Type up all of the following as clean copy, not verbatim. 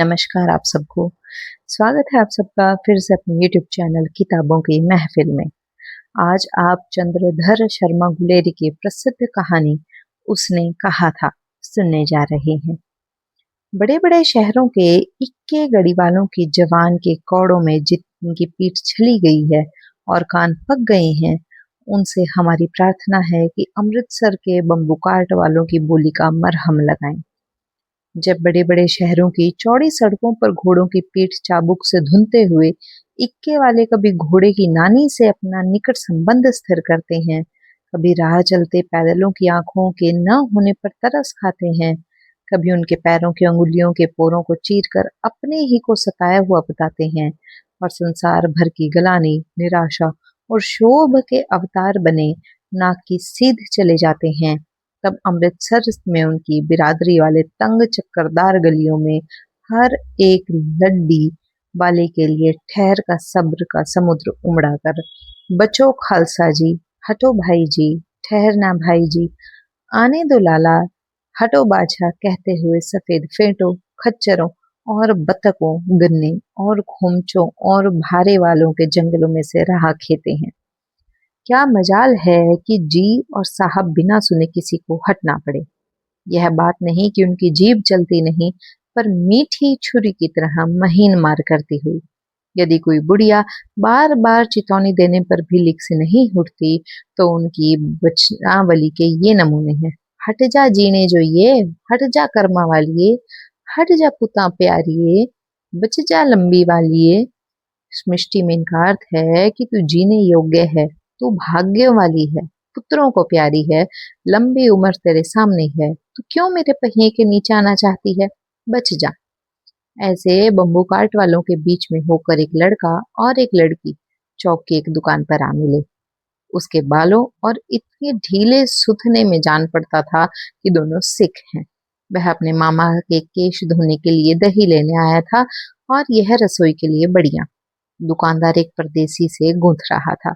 नमस्कार आप सबको। स्वागत है आप सबका फिर से अपने यूट्यूब चैनल किताबों की महफिल में। आज आप चंद्रधर शर्मा गुलेरी की प्रसिद्ध कहानी उसने कहा था सुनने जा रहे हैं। बड़े बड़े शहरों के इक्के गड़ी वालों की जवान के कौड़ों में जिनकी पीठ छली गई है और कान पक गए हैं, उनसे हमारी प्रार्थना है कि अमृतसर के बम्बू काट वालों की बोली का मरहम लगाएं। जब बड़े बड़े शहरों की चौड़ी सड़कों पर घोड़ों की पीठ चाबुक से धुनते हुए इक्के वाले कभी घोड़े की नानी से अपना निकट संबंध स्थिर करते हैं, कभी राह चलते पैदलों की आंखों के न होने पर तरस खाते हैं, कभी उनके पैरों की अंगुलियों के पोरों को चीरकर अपने ही को सताया हुआ बताते हैं और संसार भर की गलानी, निराशा और शोभ के अवतार बने नाक की सीध चले जाते हैं, तब अमृतसर में उनकी बिरादरी वाले तंग चक्करदार गलियों में हर एक लड्डी वाले के लिए ठहर का सब्र का समुद्र उमड़ा कर बचो खालसा जी, हटो भाई जी, ठहरना भाई जी, आने दो लाला, हटो बाछा कहते हुए सफेद फेंटों, खच्चरों और बतकों, गन्ने और खोमचों और भारे वालों के जंगलों में से राह खेते हैं। क्या मजाल है कि जी और साहब बिना सुने किसी को हटना पड़े। यह बात नहीं कि उनकी जीभ चलती नहीं, पर मीठी छुरी की तरह महीन मार करती हुई। यदि कोई बुढ़िया बार बार चितौनी देने पर भी लिक से नहीं उठती, तो उनकी बचनावली के ये नमूने हैं। हट जा जीने जो ये, हट जा कर्मा वालिए, हट जा पुता प्यारिए, बच जा लंबी वालिए। मिष्टी में इनका अर्थ है कि तू जीने योग्य है, तू भाग्य वाली है, पुत्रों को प्यारी है, लंबी उम्र तेरे सामने है, तू क्यों मेरे पहिए के नीचे आना चाहती है, बच जा। ऐसे बम्बू काट वालों के बीच में होकर एक लड़का और एक लड़की चौक की एक दुकान पर आ मिले। उसके बालों और इतने ढीले सुथने में जान पड़ता था कि दोनों सिख हैं। वह अपने मामा के केश धोने के लिए दही लेने आया था और यह रसोई के लिए बढ़िया। दुकानदार एक परदेसी से गूंथ रहा था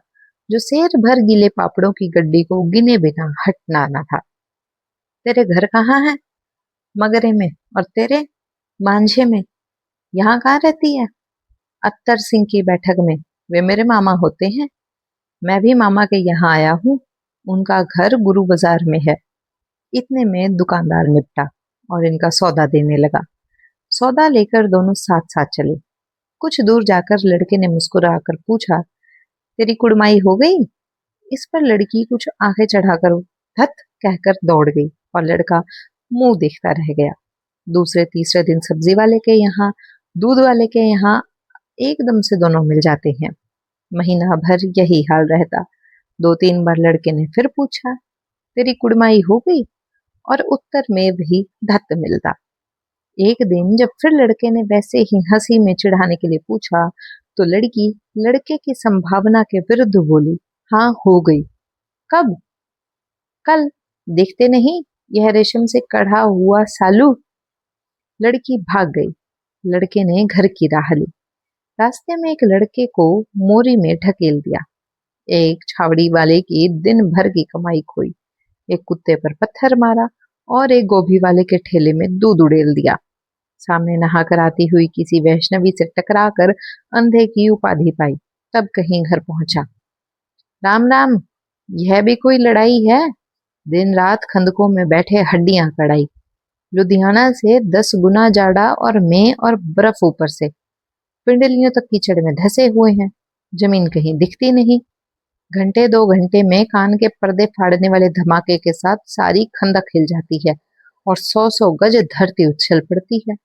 जो शेर भर गीले पापड़ों की गड्डी को गिने बिना हटना न था। तेरे घर कहाँ है? मगरे में। और तेरे? मांझे में। यहाँ कहाँ रहती है? अत्तर सिंह की बैठक में। वे मेरे मामा होते हैं। मैं भी मामा के यहाँ आया हूँ। उनका घर गुरु बाजार में है। इतने में दुकानदार निपटा और इनका सौदा देने लगा। सौदा लेकर दोनों साथ साथ चले। कुछ दूर जाकर लड़के ने मुस्कुराकर पूछा, तेरी कुड़माई हो गई? इस पर लड़की कुछ आंखें चढ़ाकर धत कहकर दौड़ गई और लड़का मुंह देखता रह गया। दूसरे तीसरे दिन सब्जी वाले के यहाँ, दूध वाले के यहाँ एकदम से दोनों मिल जाते हैं। महीना भर यही हाल रहता। 2-3 बार लड़के ने फिर पूछा, तेरी कुड़माई हो गई? और उत्तर में भी धत मिलता। एक दिन जब फिर लड़के ने वैसे ही हंसी में चिढ़ाने के लिए पूछा, तो लड़की लड़के की संभावना के विरुद्ध बोली, हाँ हो गई। कब? कल। देखते नहीं यह रेशम से कढ़ा हुआ सालू? लड़की भाग गई। लड़के ने घर की राह ली। रास्ते में एक लड़के को मोरी में ढकेल दिया। एक छावड़ी वाले की दिन भर की कमाई खोई। एक कुत्ते पर पत्थर मारा और एक गोभी वाले के ठेले में दूध उड़ेल दिया। सामने नहाकर आती हुई किसी वैष्णवी से टकराकर अंधे की उपाधि पाई। तब कहीं घर पहुंचा। राम राम, यह भी कोई लड़ाई है? दिन रात खंदकों में बैठे हड्डियां कड़ाई। लुधियाना से 10 गुना जाड़ा और मैं और बर्फ ऊपर से। पिंडलियों तक कीचड़ में धसे हुए हैं। जमीन कहीं दिखती नहीं। घंटे 2 घंटे में कान के पर्दे फाड़ने वाले धमाके के साथ सारी खंदक हिल जाती है और 100-100 गज धरती उछल पड़ती है।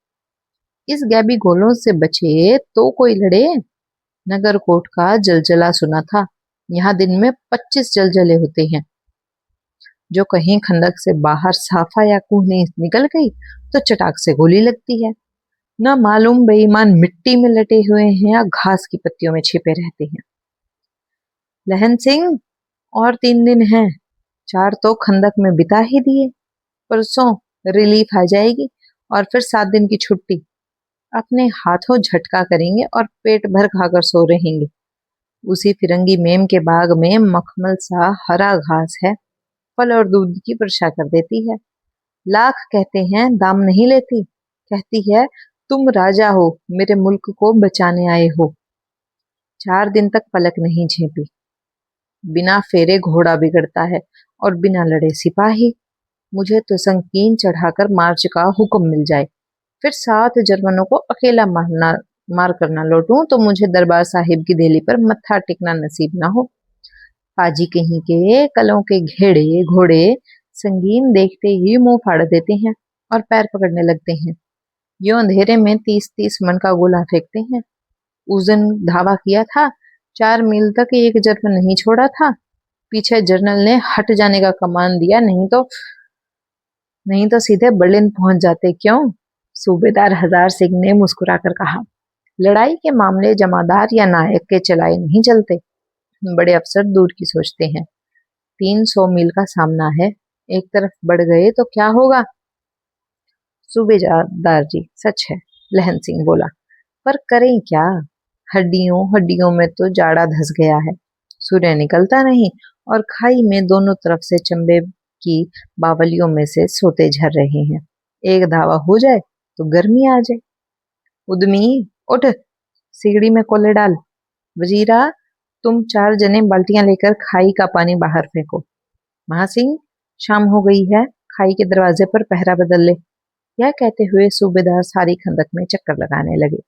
इस गैबी गोलों से बचे तो कोई लड़े। नगरकोट का जलजला सुना था। यहाँ दिन में 25 जलजले होते हैं। जो कहीं खंदक से बाहर साफा या कूहनी निकल गई तो चटाक से गोली लगती है। न मालूम बेईमान मिट्टी में लटे हुए हैं या घास की पत्तियों में छिपे रहते हैं। लहन सिंह, और 3 दिन हैं। 4 तो खंदक में बिता ही दिए। परसों रिलीफ आ जाएगी और फिर 7 दिन की छुट्टी। अपने हाथों झटका करेंगे और पेट भर खाकर सो रहेंगे। उसी फिरंगी मेम के बाग में मखमल सा हरा घास है। फल और दूध की वर्षा कर देती है। लाख कहते हैं दाम नहीं लेती। कहती है तुम राजा हो, मेरे मुल्क को बचाने आए हो। 4 दिन तक पलक नहीं झेपी। बिना फेरे घोड़ा बिगड़ता है और बिना लड़े सिपाही। मुझे तो संकीन चढ़ाकर मार्च का हुक्म मिल जाए, फिर 7 जर्मनों को अकेला मार कर ना लौटूं तो मुझे दरबार साहिब की देहली पर मत्था टेकना नसीब ना हो। पाजी कहीं के कलों के घेड़े घोड़े संगीन देखते ही मुंह फाड़ देते हैं और पैर पकड़ने लगते हैं। यो अंधेरे में 30-30 मन का गोला फेंकते हैं। उस दिन धावा किया था, 4 मील तक एक जर्मन नहीं छोड़ा था। पीछे जनरल ने हट जाने का कमान दिया, नहीं तो सीधे बर्लिन पहुंच जाते। क्यों? सूबेदार हजार सिंह ने मुस्कुराकर कहा। लड़ाई के मामले जमादार या नायक के चलाए नहीं चलते। बड़े अफसर दूर की सोचते हैं। 300 मील का सामना है, एक तरफ बढ़ गए तो क्या होगा? सूबेदार जी, सच है, लहन सिंह बोला, पर करें क्या? हड्डियों हड्डियों में तो जाड़ा धस गया है। सूर्य निकलता नहीं और खाई में दोनों तरफ से चंबे की बावलियों में से सोते झर रहे हैं। एक धावा हो जाए तो गर्मी आ जाए। उद्मी, उठ, सिगड़ी में कोले डाल। वजीरा, तुम 4 जने बाल्टियां लेकर खाई का पानी बाहर फेंको। महासिंह, शाम हो गई है, खाई के दरवाजे पर पहरा बदल ले। यह कहते हुए सूबेदार सारी खंदक में चक्कर लगाने लगे।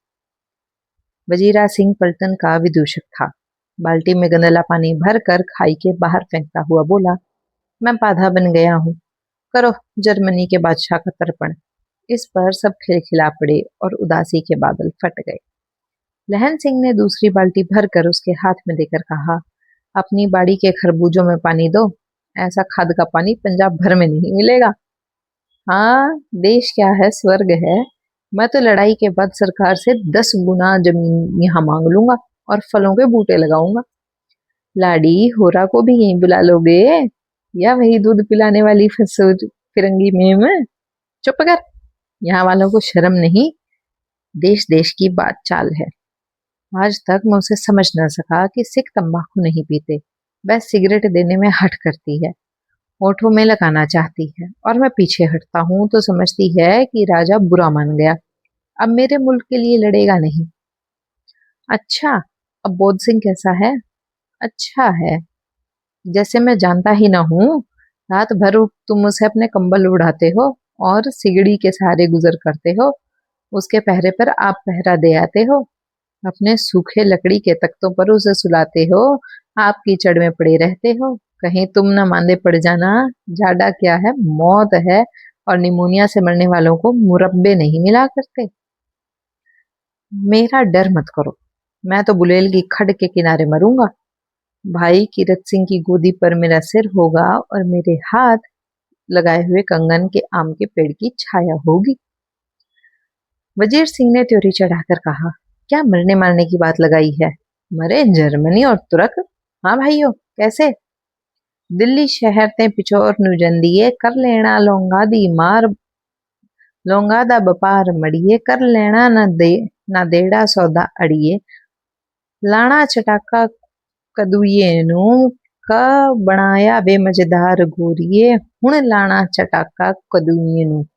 वजीरा सिंह पलटन का विदूषक था। बाल्टी में गंदला पानी भरकर खाई के बाहर फेंकता हुआ बोला, मैं बाधा बन गया हूँ, करो जर्मनी के बादशाह का तर्पण। इस पर सब खिलखिला पड़े और उदासी के बादल फट गए। लहन सिंह ने दूसरी बाल्टी भरकर उसके हाथ में देकर कहा, अपनी बाड़ी के खरबूजों में पानी दो, ऐसा खाद का पानी पंजाब भर में नहीं मिलेगा। हाँ, देश क्या है, स्वर्ग है। मैं तो लड़ाई के बाद सरकार से 10 गुना जमीन यहाँ मांग लूंगा और फलों के बूटे लगाऊंगा। लाडी, होरा को भी यहीं बुला लोगे या वही दूध पिलाने वाली फिरंगी में? चुप कर, यहाँ वालों को शर्म नहीं। देश देश की बात चाल है। आज तक मैं उसे समझ न सका कि सिख तंबाकू नहीं पीते, वह सिगरेट देने में हट करती है, होठों में लगाना चाहती है, और मैं पीछे हटता हूँ तो समझती है कि राजा बुरा मान गया, अब मेरे मुल्क के लिए लड़ेगा नहीं। अच्छा, अब बोध सिंह कैसा है? अच्छा है, जैसे मैं जानता ही ना हूँ। रात भर तुम उसे अपने कंबल उड़ाते हो और सिगड़ी के सहारे गुजर करते हो। उसके पहरे पर आप पहरा दे आते हो। अपने सूखे लकड़ी के तख्तों पर उसे सुलाते हो। आप कीचड़ में पड़े रहते हो। कहीं तुम न मांदे पड़ जाना। जाड़ा क्या है, मौत है, और निमोनिया से मरने वालों को मुरब्बे नहीं मिला करते। मेरा डर मत करो, मैं तो बुलेल की खड के किनारे मरूंगा। भाई कीरत सिंह की गोदी पर मेरा सिर होगा और मेरे हाथ लगाए हुए कंगन के आम के पेड़ की छाया होगी। वजीर सिंह ने त्योरी चढ़ाकर कहा, क्या मरने मारने की बात लगाई है? मरे जर्मनी और तुर्क। हाँ भाइयों, कैसे? दिल्ली शहर ते पिछोर नु जंदिए कर लेना लोंगा दी मार, लोंगा दा बपार मड़िए कर लेना ना देड़ा सौदा अड़िए। लाना चटाका कदुए नू का बनाया वे मजेदार गोरिए, हुण लाना चटाका कदुए नू।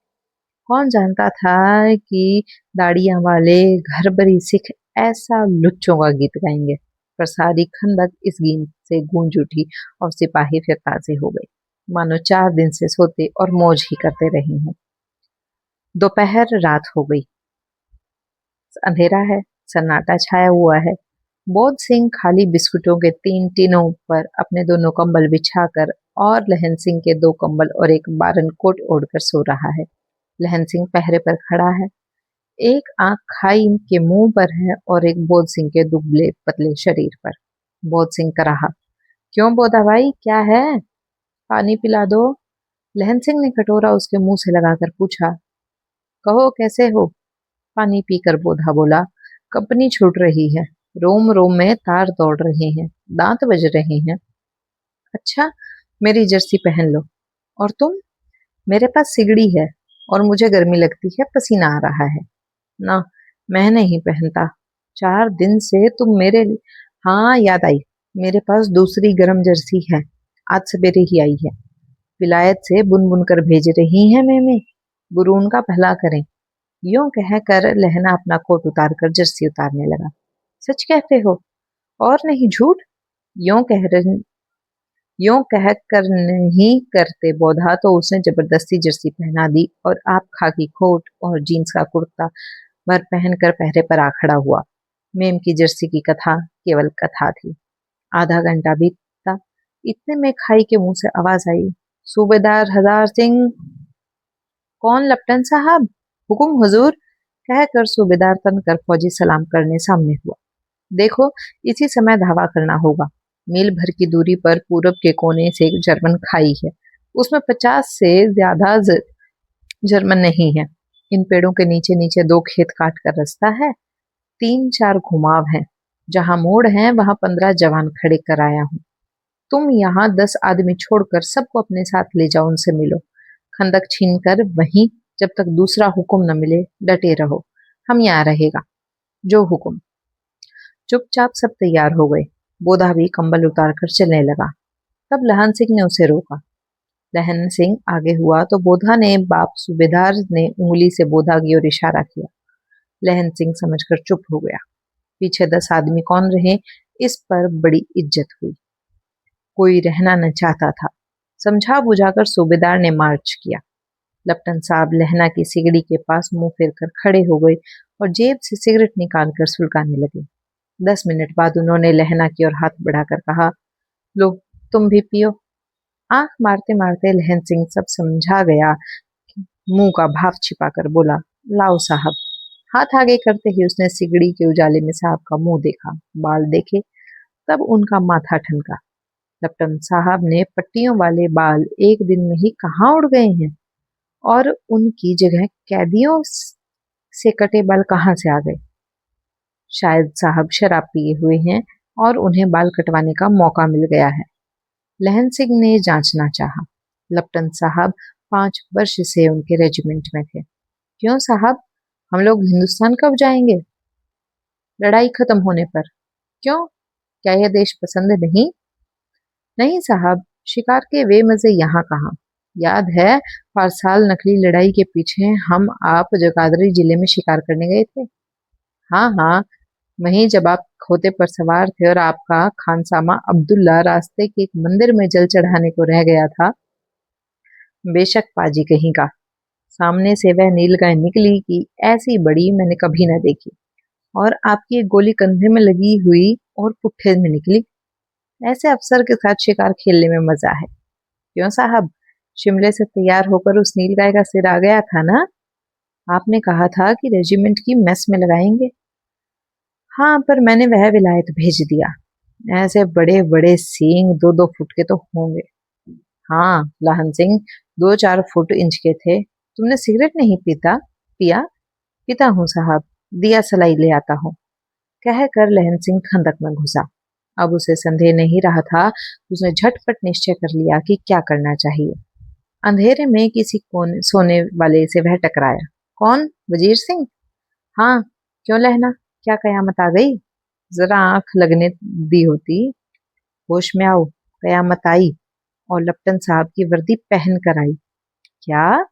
कौन जानता था कि दाढ़ियां वाले घर भरी सिख ऐसा लुच्चों का गीत गाएंगे। पर सारी खंदक इस गीत से गूंज उठी और सिपाही फिर ताजे हो गए, मानो 4 दिन से सोते और मौज ही करते रहे हों। दोपहर रात हो गई, अंधेरा है, सन्नाटा छाया हुआ है। बोध सिंह खाली बिस्कुटों के 3 टिनों पर अपने दोनों कंबल बिछाकर और लहन सिंह के 2 कंबल और एक बारन कोट ओढ़कर सो रहा है। लहन सिंह पहरे पर खड़ा है, एक आंख खाई के मुंह पर है और एक बोध सिंह के दुबले पतले शरीर पर। बोध सिंह कराहा, क्यों बोधा भाई, क्या है? पानी पिला दो। लहन सिंह ने कटोरा उसके मुंह से लगाकर पूछा। कहो, कैसे हो? पानी पीकर बोधा बोला, कंपनी छूट रही है, रोम रोम में तार दौड़ रहे हैं, दांत बज रहे हैं। अच्छा, मेरी जर्सी पहन लो। और तुम? मेरे पास सिगड़ी है और मुझे गर्मी लगती है, पसीना आ रहा है। ना, मैं नहीं पहनता। 4 दिन से तुम मेरे हाँ, याद आई, मेरे पास दूसरी गर्म जर्सी है, आज सवेरे ही आई है। विलायत से बुन बुन कर भेज रही हैं मैंने, गुरु उनका भला करें। यूं कहकर लहना अपना कोट उतारकर जर्सी उतारने लगा। सच कहते हो? और नहीं झूठ? यूं कह यूं कह कर नहीं करते बोधा तो उसने जबरदस्ती जर्सी पहना दी और आप खाकी कोट और जीन्स का कुर्ता भर पहनकर पहरे पर आ खड़ा हुआ। मेम की जर्सी की कथा केवल कथा थी। आधा घंटा बीता, इतने में खाई के मुंह से आवाज आई, सूबेदार हज़ार सिंह। कौन लप्टन साहब? हुकुम हुजूर। कहकर सूबेदार तनकर फौजी सलाम करने सामने हुआ। देखो, इसी समय धावा करना होगा। मील भर की दूरी पर पूरब के कोने से एक जर्मन खाई है। उसमें 50 से ज्यादा जर्मन नहीं है। इन पेड़ों के नीचे नीचे 2 खेत काट कर रास्ता है। 3-4 घुमाव हैं। जहां मोड़ है वहां 15 जवान खड़े कराया हूं। तुम यहाँ 10 आदमी छोड़कर सबको अपने साथ ले जाओ, उनसे मिलो। खंदक छीन कर वहीं, जब तक दूसरा हुक्म न मिले डटे रहो। हम यहाँ रहेगा। जो हुक्म। चुपचाप सब तैयार हो गए। बोधा भी कंबल उतारकर चलने लगा। तब लहन सिंह ने उसे रोका। लहन सिंह आगे हुआ तो बोधा ने बाप सूबेदार ने उंगली से बोधा की ओर इशारा किया। लहन सिंह समझकर चुप हो गया। पीछे 10 आदमी कौन रहे, इस पर बड़ी इज्जत हुई। कोई रहना न चाहता था। समझा बुझाकर सूबेदार ने मार्च किया। लप्टन साहब लहना की सिगड़ी के पास मुंह फेर कर खड़े हो गए और जेब से सिगरेट निकालकर सुलगाने लगे। 10 मिनट बाद उन्होंने लहना की ओर हाथ बढ़ाकर कहा, लो तुम भी पियो। आंख मारते मारते लहन सिंह सब समझा गया, मुंह का भाव छिपाकर बोला, लाओ साहब। हाथ आगे करते ही उसने सिगड़ी के उजाले में साहब का मुंह देखा, बाल देखे, तब उनका माथा ठनका। लप्टन साहब ने पट्टियों वाले बाल एक दिन में ही कहाँ उड़ गए हैं, और उनकी जगह कैदियों से कटे बाल कहाँ से आ गए। शायद साहब शराब पिए हुए हैं और उन्हें बाल कटवाने का मौका मिल गया है। लहन सिंह ने जांचना चाहा। लप्टन साहब 5 वर्ष से उनके रेजिमेंट में थे। क्यों साहब, हम लोग हिंदुस्तान कब जाएंगे? लड़ाई खत्म होने पर। क्यों, क्या यह देश पसंद नहीं? नहीं साहब, शिकार के वे मजे यहाँ कहाँ। याद है, 5 साल नकली लड़ाई के पीछे हम आप जगाधरी जिले में शिकार करने गए थे। हाँ हाँ, वहीं जब आप खोते पर सवार थे और आपका खानसामा अब्दुल्ला रास्ते के एक मंदिर में जल चढ़ाने को रह गया था। बेशक पाजी कहीं का। सामने से वह नीलगाय निकली कि ऐसी बड़ी मैंने कभी न देखी, और आपकी एक गोली कंधे में लगी हुई और पुट्ठे में निकली। ऐसे अफसर के साथ शिकार खेलने में मजा है। क्यों साहब, शिमले से तैयार होकर उस नीलगाय का सिर आ गया था ना? आपने कहा था कि रेजिमेंट की मेस में लगाएंगे। हाँ, पर मैंने वह विलायत भेज दिया। ऐसे बड़े बड़े सींग 2-2 फुट के तो होंगे। हाँ लहन सिंह, 2-4 फुट इंच के थे। तुमने सिगरेट नहीं पीता? पिया? पीता हूँ साहब, दिया सलाई ले आता हूँ। कहकर लहन सिंह खंदक में घुसा। अब उसे संदेह नहीं रहा था। उसने झटपट निश्चय कर लिया कि क्या करना चाहिए। अंधेरे में किसी कोने सोने वाले से वह टकराया। कौन? वजीर सिंह? हाँ। क्यों लहना, क्या कयामत आ गई? जरा आंख लगने दी होती। होश में आओ, कयामत आई और लप्टन साहब की वर्दी पहन कर आई। क्या?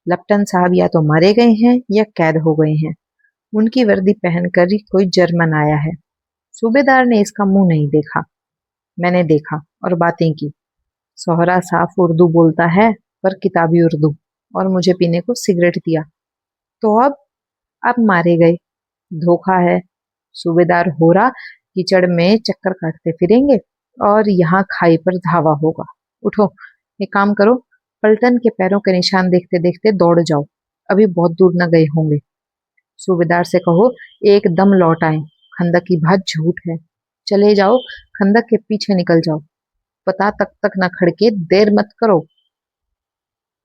लप्टन साहब या तो मारे गए हैं या कैद हो गए हैं। उनकी वर्दी पहनकर ही कोई जर्मन आया है। सूबेदार ने इसका मुंह नहीं देखा। मैंने देखा और बातें की। सोहरा साफ उर्दू बोलता है, पर किताबी उर्दू, और मुझे पीने को सिगरेट दिया। तो अब मारे गए। धोखा है। सूबेदार होरा कीचड़ में चक्कर काटते फिरेंगे और यहाँ खाई पर धावा होगा। उठो, एक काम करो, पलटन के पैरों के निशान देखते देखते दौड़ जाओ। अभी बहुत दूर न गए होंगे। सूबेदार से कहो एकदम लौट आए। खंदक की बात झूठ है। चले जाओ, खंदक के पीछे निकल जाओ। पता तक तक न खड़के देर मत करो।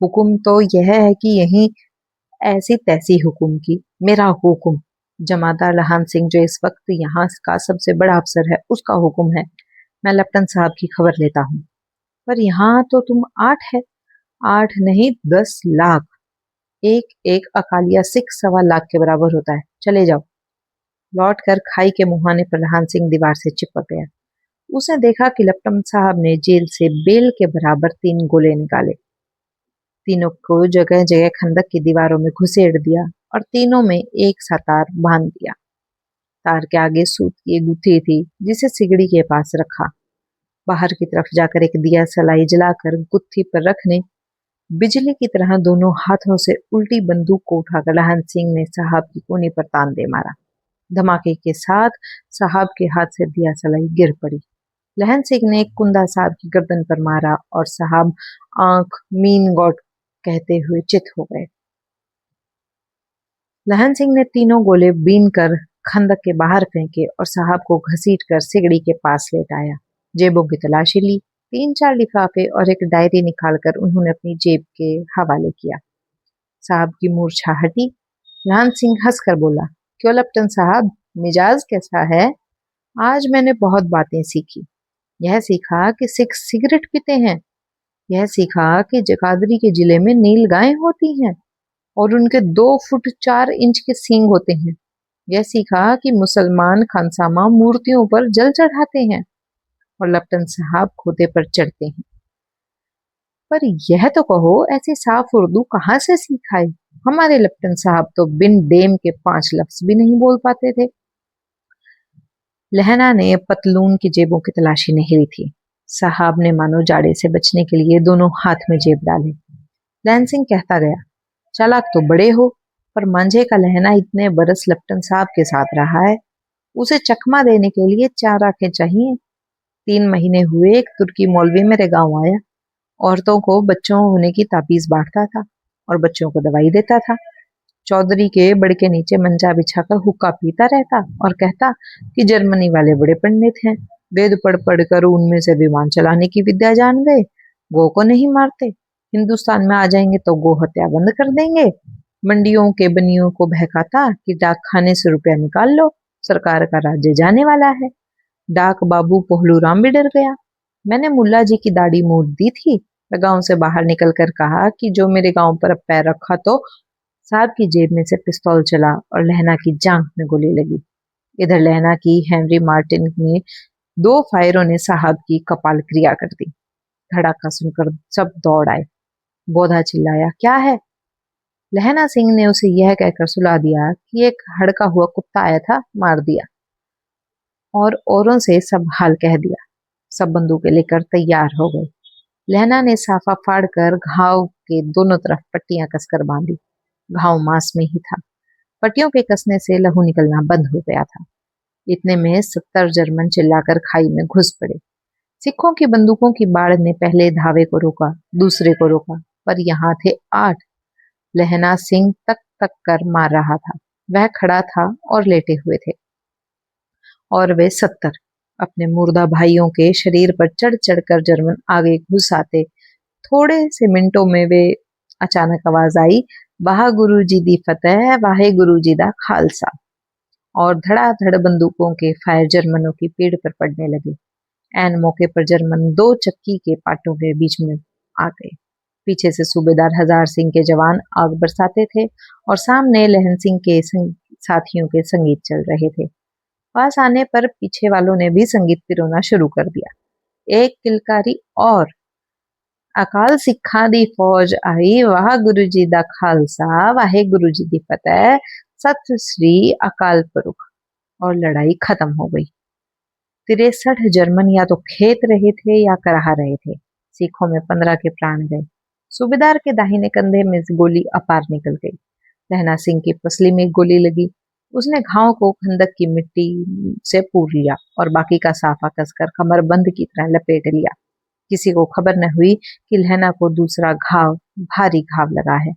हुक्म तो यह है कि यहीं ऐसी तैसी हुक्म की। मेरा हुक्म। जमादार लहान सिंह जो इस वक्त यहाँ का सबसे बड़ा अफसर है, उसका हुक्म है। मैं लप्टन साहब की खबर लेता हूँ। पर यहाँ तो तुम 8 है। 8 नहीं, 10 लाख। एक एक अकालिया सिख 1.25 लाख के बराबर होता है। चले जाओ। लौट कर खाई के मुहाने पर लहान सिंह दीवार से चिपक गया। उसने देखा कि लप्टन साहब ने जेल से बेल के बराबर 3 गोले निकाले। तीनों को जगह जगह खंदक की दीवारों में घुसेड़ दिया। और तीनों में एक सा तार बांध दिया। तार के आगे सूत की एक गुत्थी थी जिसे सिगड़ी के पास रखा। बाहर की तरफ जाकर एक दिया सलाई जलाकर गुत्थी पर रखने बिजली की तरह दोनों हाथों से उल्टी बंदूक को उठाकर लहन सिंह ने साहब की कोनी पर तान दे मारा। धमाके के साथ साहब के हाथ से दिया सलाई गिर पड़ी। लहन सिंह ने एक कुंदा साहब की गर्दन पर मारा और साहब आंख मीन गॉड कहते हुए चित हो गए। लहन सिंह ने तीनों गोले बीन कर खंदक के बाहर फेंके और साहब को घसीट कर सिगड़ी के पास लेट आया। जेबों की तलाशी ली। 3-4 लिफाफे और एक डायरी निकालकर उन्होंने अपनी जेब के हवाले किया। साहब की मूर्छा हटी। लहन सिंह हंसकर बोला, क्यों लेफ्टिनेंट साहब, मिजाज कैसा है? आज मैंने बहुत बातें सीखी। यह सीखा कि सिख सिगरेट पीते हैं। यह सीखा कि जगाधरी के जिले में नील गायें होती हैं और उनके 2 फुट 4 इंच के सींग होते हैं। यह सीखा कि मुसलमान खानसामा मूर्तियों पर जल चढ़ाते हैं और लेफ्टिनेंट साहब खोते पर चढ़ते हैं। पर यह तो कहो, ऐसी साफ उर्दू कहाँ से सीखाई? हमारे लेफ्टिनेंट साहब तो बिन डेम के 5 लफ्ज भी नहीं बोल पाते थे। लहना ने पतलून की जेबों की तलाशी नहीं ली थी। साहब ने मानो जाड़े से बचने के लिए दोनों हाथ में जेब डाले। लहन सिंह कहता गया, चालाक तो बड़े हो, पर मांझे का लहना इतने बरस लेफ्टिनेंट साहब के साथ रहा है। उसे चकमा देने के लिए 4 आंखें चाहिए। 3 महीने हुए एक तुर्की मौलवी मेरे गांव आया। औरतों को बच्चों होने की ताबीज बांटता था और बच्चों को दवाई देता था। चौधरी के बड़ के नीचे मंजा बिछाकर हुक्का पीता रहता और कहता कि जर्मनी वाले बड़े पंडित हैं, वेद पढ़ पढ़ कर उनमें से विमान चलाने की विद्या जान गए। गो को नहीं मारते, हिंदुस्तान में आ जाएंगे तो गो हत्या बंद कर देंगे। मंडियों के बनियों को बहकाता कि डाक खाने से रुपया निकाल लो, सरकार का राज्य जाने वाला है। डाक बाबू पोहलू राम भी डर गया। मैंने मुल्ला जी की दाढ़ी मूड दी थी। मैं गांव से बाहर निकल कर कहा कि जो मेरे गांव पर पैर रखा तो साहब की जेब में से पिस्तौल चला और लहना की जांघ में गोली लगी। इधर लहना की हेनरी मार्टिन में 2 फायरों ने साहब की कपाल क्रिया कर दी। धड़ाका सुनकर सब दौड़ आए। बोधा चिल्लाया, क्या है? लहना सिंह ने उसे यह कहकर सुला दिया कि एक हड़का हुआ कुत्ता आया था, मार दिया। और औरों से सब हाल कह दिया। सब बंदूकें लेकर तैयार हो गए। लहना ने साफा फाड़कर घाव के दोनों तरफ पट्टियां कसकर बांधी। घाव मांस में ही था। पट्टियों के कसने से लहू निकलना बंद हो गया था। इतने में 70 जर्मन चिल्लाकर खाई में घुस पड़े। सिखों की बंदूकों की बाढ़ ने पहले धावे को रोका, दूसरे को रोका, पर यहाँ थे 8। लहना सिंह तक तक कर मार रहा था। वह खड़ा था और लेटे हुए थे और वे 70 अपने मुर्दा भाइयों के शरीर पर चढ़ चढ़ कर जर्मन आगे घुस आते। थोड़े से मिनटों में वे अचानक आवाज आई, वाह गुरु जी दी फतेह, वाहे गुरु जी दा खालसा। और धड़ाधड़ बंदूकों के फायर जर्मनों की पीठ पर पड़ने लगे। ऐन मौके पर जर्मन 2 चक्की के पाटों के बीच में आ गए। पीछे से सूबेदार हजार सिंह के जवान आग बरसाते थे और सामने लहन सिंह के साथियों के संगीत चल रहे थे। पास आने पर पीछे वालों ने भी संगीत पिरोना शुरू कर दिया। एक किलकारी और, अकाल सिखा दी फौज आई, वाह गुरु जी दा खालसा, वाहे गुरु जी दी फतेह, सत श्री अकाल पुरख। और लड़ाई खत्म हो गई। 63 जर्मन या तो खेत रहे थे या कराह रहे थे। सिखों में 15 के प्राण गए। सूबेदार के दाहिने कंधे में गोली अपार निकल गई। लहना सिंह की पसली में गोली लगी। उसने घाव को खंदक की मिट्टी से पूर लिया और बाकी का साफा कसकर कमरबंद की तरह लपेट लिया। किसी को खबर न हुई कि लहना को दूसरा घाव, भारी घाव लगा है।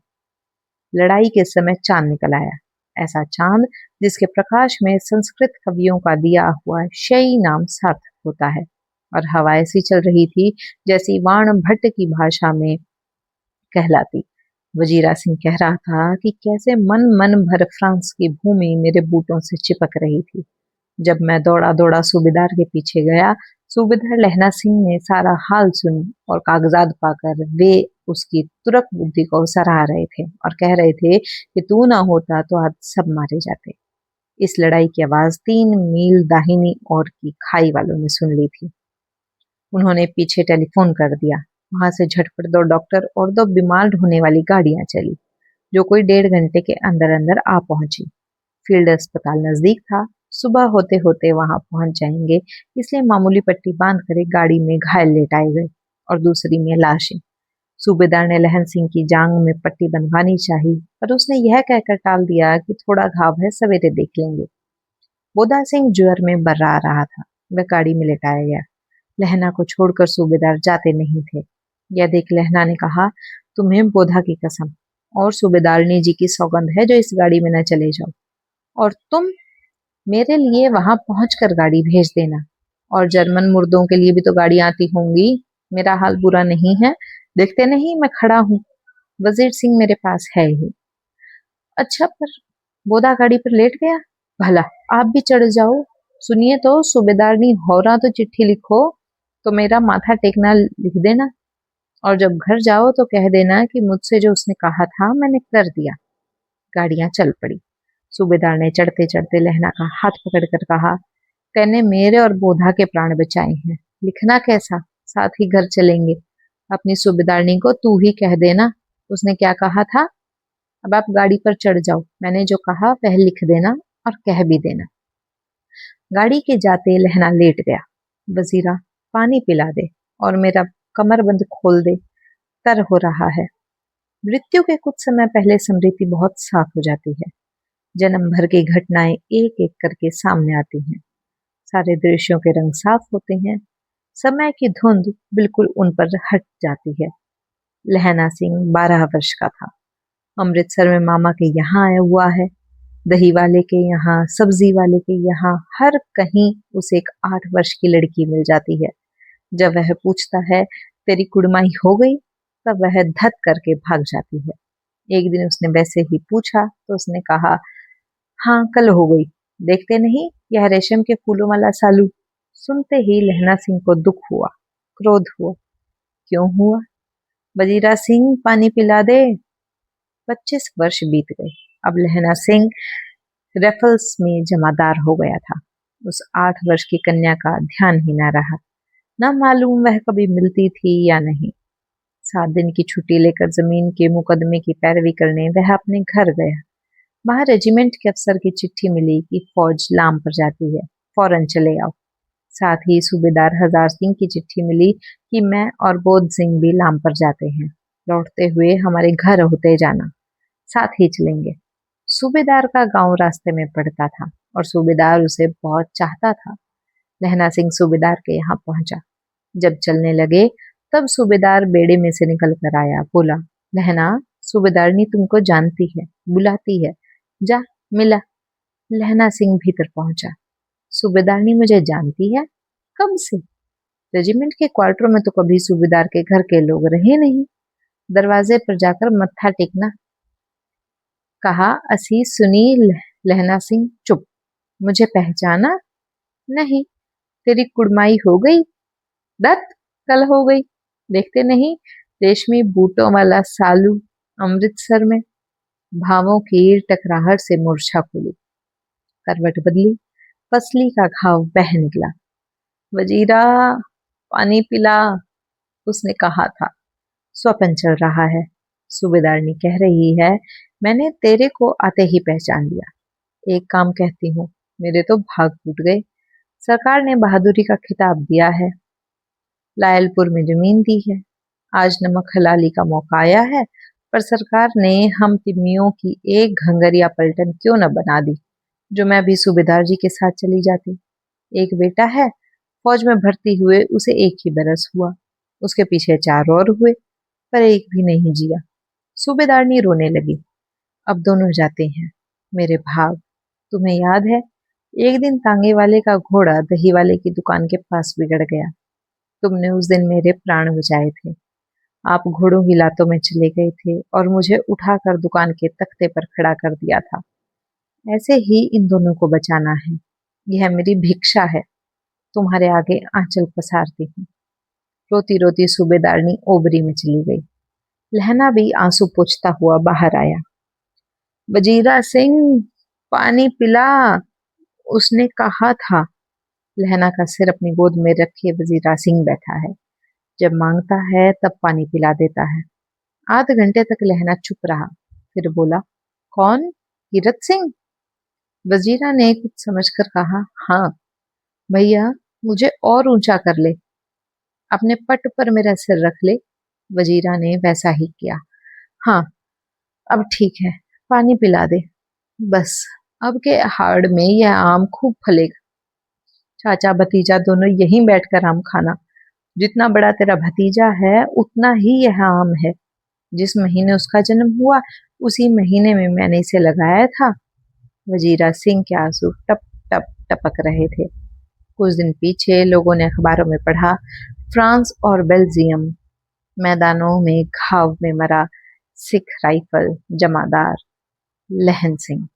लड़ाई के समय चांद निकल आया। ऐसा चांद जिसके प्रकाश में संस्कृत कवियों का दिया हुआ शयी नाम सार्थक होता है। और हवा ऐसी चल रही थी जैसी वाण भट्ट की भाषा में कहलाती। वजीरा सिंह कह रहा था कि कैसे मन मन भर फ्रांस की भूमि मेरे बूटों से चिपक रही थी। जब मैं दौड़ा दौड़ा सूबेदार के पीछे गया, सूबेदार लहना सिंह ने सारा हाल सुन और कागजात पाकर वे उसकी तुरक बुद्धि को सराह रहे थे और कह रहे थे कि तू ना होता तो आज सब मारे जाते। इस लड़ाई की आवाज 3 मील दाहिनी ओर की खाई वालों ने सुन ली थी। उन्होंने पीछे टेलीफोन कर दिया। वहां से झटपट 2 डॉक्टर और 2 बीमार ढोने वाली गाड़ियां चली। जो कोई 1.5 घंटे के अंदर अंदर आ पहुंची। फील्ड अस्पताल नजदीक था, सुबह होते होते वहां पहुंच जाएंगे, इसलिए मामूली पट्टी बांध कर एक गाड़ी में घायल लेटाए गए और दूसरी में लाशें। सूबेदार ने लहन सिंह की जांग में पट्टी बंधवानी चाहिए, पर उसने यह कहकर टाल दिया कि थोड़ा घाव है, सवेरे देख लेंगे। बोधा सिंह ज्वर में बर्रा रहा था। वह गाड़ी में लेटाया गया। लहना को छोड़कर सूबेदार जाते नहीं थे। यह देख लहना ने कहा, तुम्हें बोधा की कसम और सूबेदारनी जी की सौगंध है जो इस गाड़ी में न चले जाओ, और तुम मेरे लिए वहां पहुंचकर गाड़ी भेज देना। और जर्मन मुर्दों के लिए भी तो गाड़ी आती होंगी। मेरा हाल बुरा नहीं है, देखते नहीं मैं खड़ा हूं, वजीर सिंह मेरे पास है ही। अच्छा, पर बोधा गाड़ी पर लेट गया। भला आप भी चढ़ जाओ। सुनिए तो, सूबेदारनी होरा तो चिट्ठी लिखो, तो मेरा माथा टेकना लिख देना, और जब घर जाओ तो कह देना कि मुझसे जो उसने कहा था मैंने कर दिया। गाड़ियां चल पड़ी। सूबेदार ने चढ़ते चढ़ते लहना का हाथ पकड़कर कहा, तैने मेरे और बोधा के प्राण बचाए हैं, लिखना कैसा, साथ ही घर चलेंगे। अपनी सूबेदारनी को तू ही कह देना उसने क्या कहा था। अब आप गाड़ी पर चढ़ जाओ, मैंने जो कहा वह लिख देना और कह भी देना। गाड़ी के जाते लहना लेट गया। वजीरा, पानी पिला दे और मेरा कमरबंद खोल दे, तर हो रहा है। मृत्यु के कुछ समय पहले स्मृति बहुत साफ हो जाती है। जन्म भर की घटनाएं एक एक करके सामने आती हैं। सारे दृश्यों के रंग साफ होते हैं। समय की धुंध बिल्कुल उन पर हट जाती है। लहना सिंह 12 वर्ष का था। अमृतसर में मामा के यहाँ आया हुआ है। दही वाले के यहाँ, सब्जी वाले के यहाँ, हर कहीं उसे एक 8 वर्ष की लड़की मिल जाती है। जब वह पूछता है, तेरी कुड़माई हो गई, तब वह धत करके भाग जाती है। एक दिन उसने वैसे ही पूछा तो उसने कहा, हाँ कल हो गई। देखते नहीं, यह रेशम के फूलों वाला सालू। सुनते ही लहना सिंह को दुख हुआ, क्रोध हुआ। क्यों हुआ? वजीरा सिंह, पानी पिला दे। 25 वर्ष बीत गए। अब लहना सिंह रेफल्स में जमादार हो गया था। उस 8 वर्ष की कन्या का ध्यान ही न रहा। न मालूम वह कभी मिलती थी या नहीं। 7 दिन की छुट्टी लेकर जमीन के मुकदमे की पैरवी करने वह अपने घर गया। वहां रेजिमेंट के अफसर की चिट्ठी मिली कि फौज लाम पर जाती है, फौरन चले आओ। साथ ही सूबेदार हजार सिंह की चिट्ठी मिली कि मैं और बोध सिंह भी लाम पर जाते हैं, लौटते हुए हमारे घर होते जाना, साथ ही चलेंगे। सूबेदार का गांव रास्ते में पड़ता था और सूबेदार उसे बहुत चाहता था। लहना सिंह सूबेदार के यहाँ पहुंचा। जब चलने लगे तब सूबेदार बेड़े में से निकल कर आया। बोला, लहना, सूबेदारनी तुमको जानती है, बुलाती है, जा मिला। लहना सिंह भीतर पहुंचा। सूबेदारनी मुझे जानती है? कब से? रेजिमेंट के क्वार्टर में तो कभी सूबेदार के घर के लोग रहे नहीं। दरवाजे पर जाकर मत्था टेकना। कहा, असी सुनी। लहना सिंह, चुप। मुझे पहचाना नहीं? तेरी कुड़माई हो गई? दत्त, कल हो गई। देखते नहीं, रेशमी बूटों वाला सालू अमृतसर में। भावों की टकराहट से मूर्छा खुली, करवट बदली, पसली का घाव बह निकला। वजीरा, पानी पिला, उसने कहा था। स्वपन चल रहा है। सूबेदारनी कह रही है, मैंने तेरे को आते ही पहचान लिया। एक काम कहती हूँ, मेरे तो भाग फूट गए। सरकार ने बहादुरी का खिताब दिया है, लायलपुर में जमीन दी है। आज नमक हलाली का मौका आया है, पर सरकार ने हम तिमियों की एक घंगरिया पलटन क्यों न बना दी, जो मैं भी सूबेदार जी के साथ चली जाती। एक बेटा है, फौज में भर्ती हुए उसे 1 ही बरस हुआ। उसके पीछे 4 और हुए, पर एक भी नहीं जिया। सूबेदारनी रोने लगी। अब दोनों जाते हैं, मेरे भाग। तुम्हें याद है, एक दिन तांगे वाले का घोड़ा दही वाले की दुकान के पास बिगड़ गया। तुमने उस दिन मेरे प्राण बचाए थे। आप घोड़ों की लातों में चले गए थे और मुझे उठाकर दुकान के तख्ते पर खड़ा कर दिया था। ऐसे ही इन दोनों को बचाना है। यह मेरी भिक्षा है, तुम्हारे आगे आंचल पसारती हूँ। रोती रोती सूबेदारनी ओबरी में चली गई। लहना भी आंसू पोंछता हुआ बाहर आया। वजीरा सिंह, पानी पिला, उसने कहा था। लहना का सिर अपनी गोद में रखे वजीरा सिंह बैठा है। जब मांगता है तब पानी पिला देता है। आधे घंटे तक लहना चुप रहा। फिर बोला, कौन? कीरत सिंह? वजीरा ने कुछ समझकर कहा, हाँ भैया, मुझे और ऊंचा कर ले, अपने पट पर मेरा सिर रख ले। वजीरा ने वैसा ही किया। हाँ, अब ठीक है, पानी पिला दे। बस, अब के हाड़ में यह आम खूब फलेगा। चाचा भतीजा दोनों यहीं बैठकर आम खाना। जितना बड़ा तेरा भतीजा है उतना ही यह आम है। जिस महीने उसका जन्म हुआ उसी महीने में मैंने इसे लगाया था। वजीरा सिंह के आंसू टप टप टपक रहे थे। कुछ दिन पीछे लोगों ने अखबारों में पढ़ा, फ्रांस और बेल्जियम मैदानों में घाव में मरा सिख राइफल जमादार लहन सिंह।